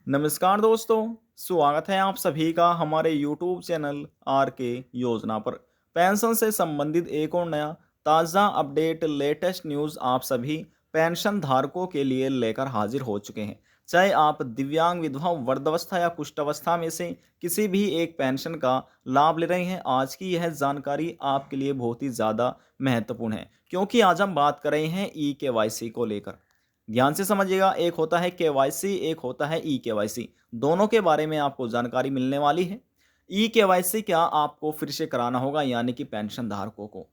नमस्कार दोस्तों, स्वागत है आप सभी का हमारे यूट्यूब चैनल आर के योजना पर। पेंशन से संबंधित एक और नया ताज़ा अपडेट लेटेस्ट न्यूज़ आप सभी पेंशन धारकों के लिए लेकर हाजिर हो चुके हैं। चाहे आप दिव्यांग, विधवा, वृद्धावस्था या कुष्ठावस्था में से किसी भी एक पेंशन का लाभ ले रहे हैं, आज की यह जानकारी आपके लिए बहुत ही ज़्यादा महत्वपूर्ण है, क्योंकि आज हम बात कर रहे हैं ई-केवाईसी को लेकर। ध्यान से समझिएगा, एक होता है केवाईसी, एक होता है ई केवाईसी। दोनों के बारे में आपको जानकारी मिलने वाली है। ई केवाईसी क्या आपको फिर से कराना होगा, यानी कि पेंशन धारकों को।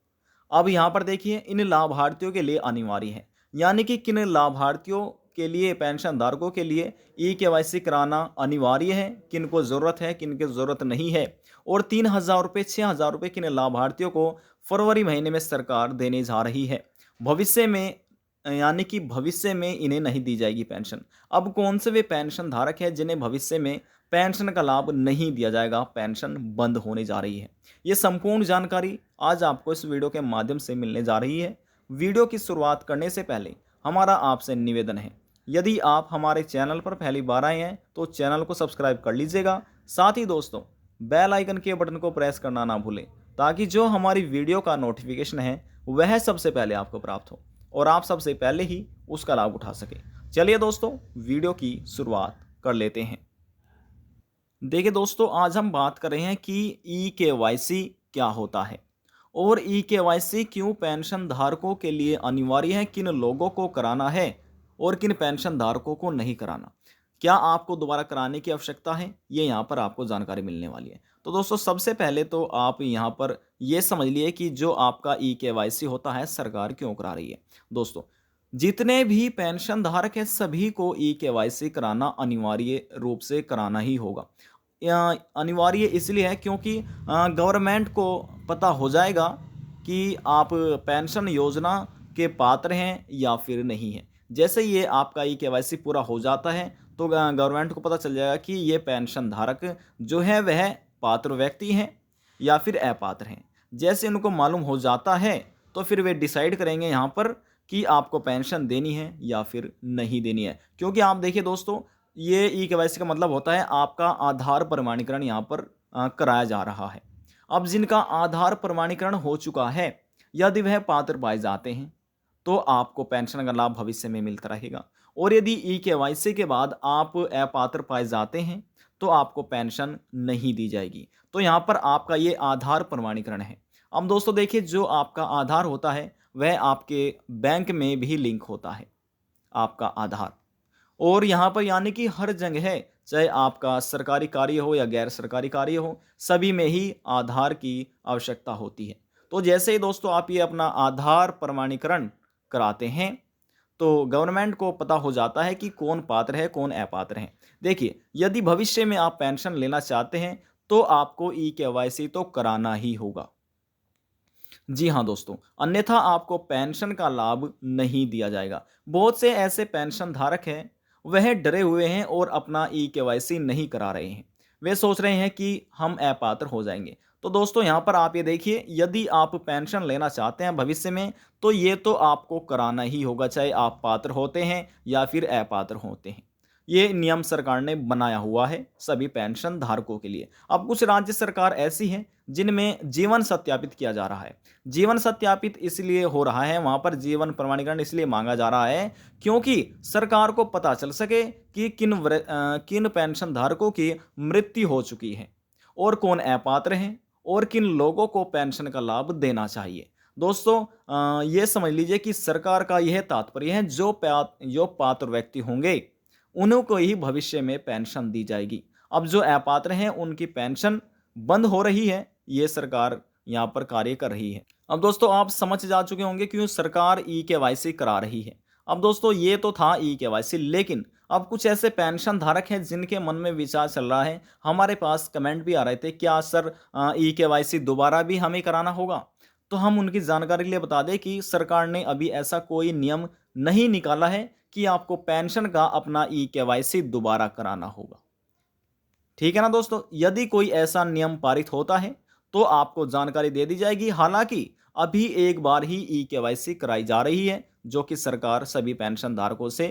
अब यहाँ पर देखिए, इन लाभार्थियों के लिए अनिवार्य है, यानी कि किन लाभार्थियों के लिए, पेंशन धारकों के लिए ई केवाईसी कराना अनिवार्य है, किन को ज़रूरत है, किन की ज़रूरत नहीं है। और 3,000 रुपये, 6,000 रुपये किन लाभार्थियों को फरवरी महीने में सरकार देने जा रही है। भविष्य में, यानी कि भविष्य में इन्हें नहीं दी जाएगी पेंशन। अब कौन से वे पेंशन धारक हैं जिन्हें भविष्य में पेंशन का लाभ नहीं दिया जाएगा, पेंशन बंद होने जा रही है। ये संपूर्ण जानकारी आज आपको इस वीडियो के माध्यम से मिलने जा रही है। वीडियो की शुरुआत करने से पहले हमारा आपसे निवेदन है, यदि आप हमारे चैनल पर पहली बार आए हैं तो चैनल को सब्सक्राइब कर लीजिएगा। साथ ही दोस्तों, बेल आइकन के बटन को प्रेस करना ना भूलें, ताकि जो हमारी वीडियो का नोटिफिकेशन है वह सबसे पहले आपको प्राप्त हो और आप सबसे पहले ही उसका लाभ उठा सकें। चलिए दोस्तों, वीडियो की शुरुआत कर लेते हैं। देखिए दोस्तों, आज हम बात कर रहे हैं कि ई केवाईसी क्या होता है और ई केवाईसी क्यों पेंशन धारकों के लिए अनिवार्य है, किन लोगों को कराना है और किन पेंशन धारकों को नहीं कराना। क्या आपको दोबारा कराने की आवश्यकता है, ये यहाँ पर आपको जानकारी मिलने वाली है। तो दोस्तों, सबसे पहले तो आप यहाँ पर ये समझ लिए कि जो आपका ई केवाईसी होता है, सरकार क्यों करा रही है। दोस्तों, जितने भी पेंशन धारक हैं सभी को ई केवाईसी कराना अनिवार्य रूप से कराना ही होगा। अनिवार्य इसलिए है क्योंकि गवर्नमेंट को पता हो जाएगा कि आप पेंशन योजना के पात्र हैं या फिर नहीं हैं। जैसे ये आपका ई केवाईसी पूरा हो जाता है तो गवर्नमेंट को पता चल जाएगा कि ये पेंशन धारक जो है वह पात्र व्यक्ति हैं या फिर अपात्र हैं। जैसे उनको मालूम हो जाता है तो फिर वे डिसाइड करेंगे यहाँ पर कि आपको पेंशन देनी है या फिर नहीं देनी है। क्योंकि आप देखिए दोस्तों, ये ई केवाईसी का मतलब होता है आपका आधार प्रमाणीकरण यहाँ पर कराया जा रहा है। अब जिनका आधार प्रमाणीकरण हो चुका है, यदि वह पात्र पाए जाते हैं तो आपको पेंशन का लाभ भविष्य में मिलता रहेगा। और यदि ई केवाईसी के बाद आप अपात्र पाए जाते हैं तो आपको पेंशन नहीं दी जाएगी। तो यहाँ पर आपका ये आधार प्रमाणीकरण है। अब दोस्तों देखिए, जो आपका आधार होता है वह आपके बैंक में भी लिंक होता है, आपका आधार। और यहाँ पर यानी कि हर जगह, चाहे आपका सरकारी कार्य हो या गैर सरकारी कार्य हो, सभी में ही आधार की आवश्यकता होती है। तो जैसे ही दोस्तों आप ये अपना आधार प्रमाणीकरण कराते हैं तो गवर्नमेंट को पता हो जाता है कि कौन पात्र है, कौन अपात्र है। देखिए, यदि भविष्य में आप पेंशन लेना चाहते हैं तो आपको ई केवाईसी तो कराना ही होगा। जी हाँ दोस्तों, अन्यथा आपको पेंशन का लाभ नहीं दिया जाएगा। बहुत से ऐसे पेंशन धारक हैं, वह डरे हुए हैं और अपना ई केवाईसी नहीं करा रहे हैं। वे सोच रहे हैं कि हम अपात्र हो जाएंगे। तो दोस्तों, यहाँ पर आप ये देखिए, यदि आप पेंशन लेना चाहते हैं भविष्य में तो ये तो आपको कराना ही होगा, चाहे आप पात्र होते हैं या फिर अपात्र होते हैं। ये नियम सरकार ने बनाया हुआ है सभी पेंशन धारकों के लिए। अब कुछ राज्य सरकार ऐसी हैं जिनमें जीवन सत्यापित किया जा रहा है। जीवन सत्यापित इसलिए हो रहा है, वहां पर जीवन प्रमाणीकरण इसलिए मांगा जा रहा है क्योंकि सरकार को पता चल सके कि किन पेंशन धारकों की मृत्यु हो चुकी है और कौन अपात्र हैं और किन लोगों को पेंशन का लाभ देना चाहिए। दोस्तों, ये समझ लीजिए कि सरकार का यह तात्पर्य है, जो पात्र व्यक्ति होंगे उन्हीं को ही भविष्य में पेंशन दी जाएगी। अब जो अपात्र हैं उनकी पेंशन बंद हो रही है, ये सरकार यहाँ पर कार्य कर रही है। अब दोस्तों, आप समझ जा चुके होंगे क्यों सरकार ई केवाईसी करा रही है। अब दोस्तों, ये तो था ई केवाईसी, लेकिन अब कुछ ऐसे पेंशन धारक हैं जिनके मन में विचार चल रहा है। हमारे पास कमेंट भी आ रहे थे, क्या सर ई केवाईसी दोबारा भी हमें कराना होगा। तो हम उनकी जानकारी के लिए बता दें कि सरकार ने अभी ऐसा कोई नियम नहीं निकाला है कि आपको पेंशन का अपना ई केवाईसी दोबारा कराना होगा। ठीक है ना दोस्तों, यदि कोई ऐसा नियम पारित होता है तो आपको जानकारी दे दी जाएगी। हालांकि अभी एक बार ही ई केवाईसी कराई जा रही है, जो कि सरकार सभी पेंशन धारकों से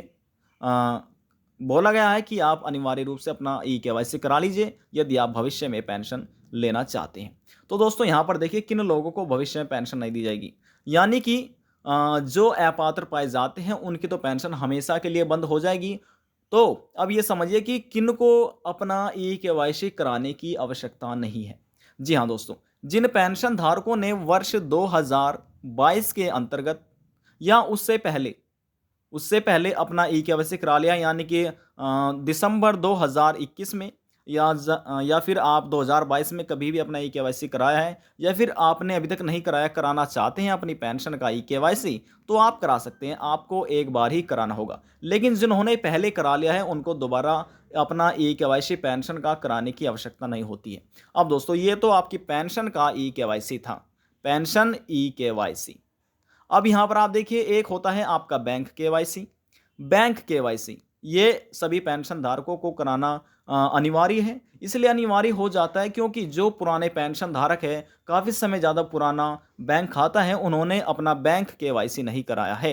बोला गया है कि आप अनिवार्य रूप से अपना ई-केवाईसी करा लीजिए यदि आप भविष्य में पेंशन लेना चाहते हैं। तो दोस्तों यहाँ पर देखिए किन लोगों को भविष्य में पेंशन नहीं दी जाएगी। यानी कि जो अपात्र पाए जाते हैं उनकी तो पेंशन हमेशा के लिए बंद हो जाएगी। तो अब ये समझिए कि किनको अपना ई-केवाईसी कराने की आवश्यकता नहीं है। जी हाँ दोस्तों, जिन पेंशन धारकों ने वर्ष 2022 के अंतर्गत या उससे पहले अपना ई-केवाईसी करा लिया, यानी कि दिसंबर 2021 में या फिर आप 2022 में कभी भी अपना ई-केवाईसी कराया है, या फिर आपने अभी तक नहीं कराया, कराना चाहते हैं अपनी पेंशन का ई-केवाईसी, तो आप करा सकते हैं। आपको एक बार ही कराना होगा। लेकिन जिन्होंने पहले करा लिया है उनको दोबारा अपना ई-केवाईसी पेंशन का कराने की आवश्यकता नहीं होती है। अब दोस्तों ये तो आपकी पेंशन का ई-केवाईसी था, पेंशन ई-केवाईसी। अब यहाँ पर आप देखिए एक होता है आपका बैंक केवाईसी। बैंक केवाईसी ये सभी पेंशन धारकों को कराना अनिवार्य है। इसलिए अनिवार्य हो जाता है क्योंकि जो पुराने पेंशन धारक है, काफ़ी समय ज़्यादा पुराना बैंक खाता है, उन्होंने अपना बैंक केवाईसी नहीं कराया है।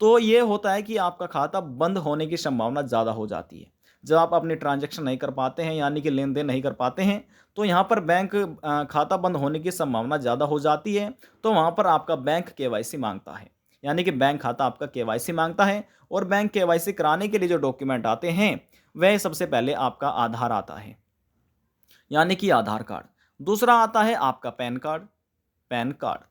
तो ये होता है कि आपका खाता बंद होने की संभावना ज़्यादा हो जाती है। जब आप अपनी ट्रांजैक्शन नहीं कर पाते हैं, यानी कि लेन-देन नहीं कर पाते हैं, तो यहाँ पर बैंक खाता बंद होने की संभावना ज़्यादा हो जाती है। तो वहाँ पर आपका बैंक केवाईसी माँगता है। यानी कि बैंक खाता आपका केवाईसी माँगता है, और बैंक केवाईसी कराने के लिए जो डॉक्यूमेंट आते हैं, वह सबसे पहले आपका आधार आता है, यानी कि आधार कार्ड। दूसरा आता है आपका पैन कार्ड।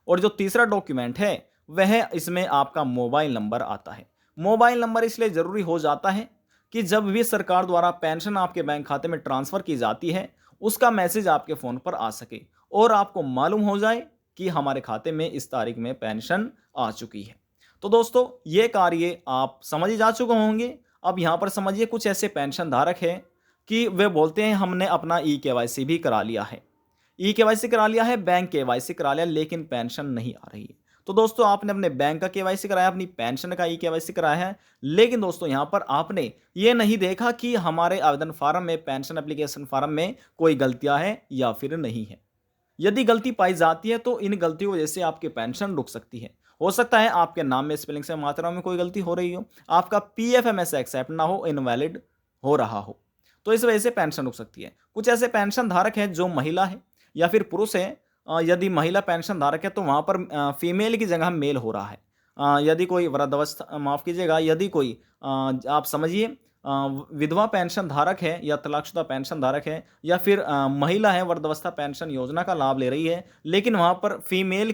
और जो तीसरा डॉक्यूमेंट है, वह इसमें आपका मोबाइल नंबर आता है। मोबाइल नंबर इसलिए ज़रूरी हो जाता है कि जब भी सरकार द्वारा पेंशन आपके बैंक खाते में ट्रांसफ़र की जाती है, उसका मैसेज आपके फ़ोन पर आ सके और आपको मालूम हो जाए कि हमारे खाते में इस तारीख में पेंशन आ चुकी है। तो दोस्तों ये कार्य आप समझ ही जा चुके होंगे। अब यहाँ पर समझिए कुछ ऐसे पेंशन धारक हैं कि वे बोलते हैं हमने अपना ई-केवाईसी भी करा लिया है। ई-केवाईसी करा लिया है, बैंक केवाईसी करा लिया, लेकिन पेंशन नहीं आ रही है। तो दोस्तों आपने अपने बैंक का केवाईसी कराया, अपनी पेंशन का ई-केवाईसी कराया है, लेकिन दोस्तों यहाँ पर आपने ये नहीं देखा कि हमारे आवेदन फार्म में, पेंशन एप्लीकेशन फार्म में कोई गलतियाँ हैं या फिर नहीं है। यदि गलती पाई जाती है तो इन गलतियों की वजह से आपकी पेंशन रुक सकती है। हो सकता है आपके नाम में स्पेलिंग से मात्रा में कोई गलती हो रही हो, आपका पीएफएमएस एक्सेप्ट ना हो, इनवैलिड हो रहा हो, तो इस वजह से पेंशन रुक सकती है। कुछ ऐसे पेंशन धारक हैं जो महिला है या फिर पुरुष है। यदि महिला पेंशन धारक है तो वहाँ पर फीमेल की जगह मेल हो रहा है। यदि कोई वृद्धावस्था, माफ़ कीजिएगा, यदि कोई आप समझिए विधवा पेंशन धारक है या तलाकशुदा पेंशन धारक है, या फिर महिला है, वृद्धावस्था पेंशन योजना का लाभ ले रही है, लेकिन वहाँ पर फीमेल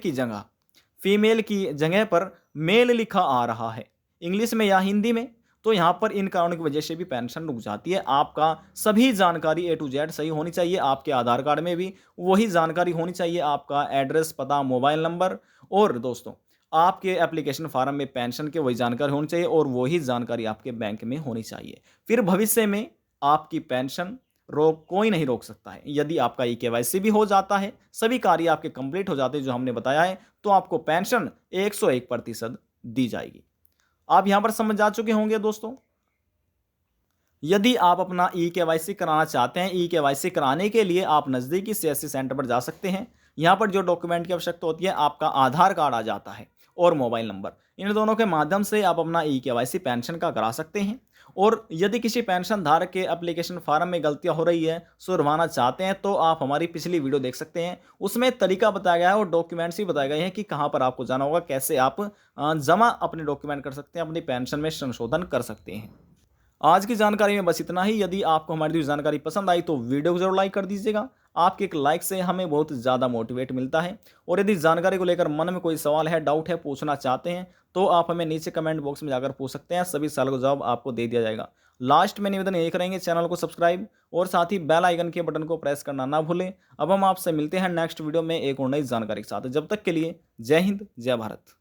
की जगह पर मेल लिखा आ रहा है, इंग्लिश में या हिंदी में, तो यहाँ पर इन कारणों की वजह से भी पेंशन रुक जाती है। आपका सभी जानकारी ए टू जेड सही होनी चाहिए, आपके आधार कार्ड में भी वही जानकारी होनी चाहिए, आपका एड्रेस, पता, मोबाइल नंबर, और दोस्तों आपके एप्लीकेशन फार्म में पेंशन की वही जानकारी होनी चाहिए, और वही जानकारी आपके बैंक में होनी चाहिए। फिर भविष्य में आपकी पेंशन रोक कोई नहीं रोक सकता है। यदि आपका ई-केवाईसी भी हो जाता है, सभी कार्य आपके कंप्लीट हो जाते हैं जो हमने बताया है, तो आपको पेंशन 101% दी जाएगी। आप यहाँ पर समझ जा चुके होंगे दोस्तों। यदि आप अपना ई-केवाईसी कराना चाहते हैं, ई-केवाईसी कराने के लिए आप नज़दीकी सीएससी सेंटर पर जा सकते हैं। यहाँ पर जो डॉक्यूमेंट की आवश्यकता होती है, आपका आधार कार्ड आ जाता है और मोबाइल नंबर। इन दोनों के माध्यम से आप अपना ई-केवाईसी पेंशन का करा सकते हैं। और यदि किसी पेंशन धारक के एप्लीकेशन फार्म में गलतियाँ हो रही है, सुधरवाना चाहते हैं, तो आप हमारी पिछली वीडियो देख सकते हैं। उसमें तरीका बताया गया है और डॉक्यूमेंट्स भी बताए गए हैं कि कहाँ पर आपको जाना होगा, कैसे आप जमा अपने डॉक्यूमेंट कर सकते हैं, अपनी पेंशन में संशोधन कर सकते हैं। आज की जानकारी में बस इतना ही। यदि आपको हमारी दी हुई जानकारी पसंद आई तो वीडियो को जरूर लाइक कर दीजिएगा। आपके एक लाइक से हमें बहुत ज़्यादा मोटिवेट मिलता है। और यदि जानकारी को लेकर मन में कोई सवाल है, डाउट है, पूछना चाहते हैं, तो आप हमें नीचे कमेंट बॉक्स में जाकर पूछ सकते हैं। सभी सवालों का जवाब आपको दे दिया जाएगा। लास्ट में निवेदन यही करेंगे, चैनल को सब्सक्राइब और साथ ही बेल आइकन के बटन को प्रेस करना ना भूलें। अब हम आपसे मिलते हैं नेक्स्ट वीडियो में एक और नई जानकारी के साथ। जब तक के लिए जय हिंद, जय भारत।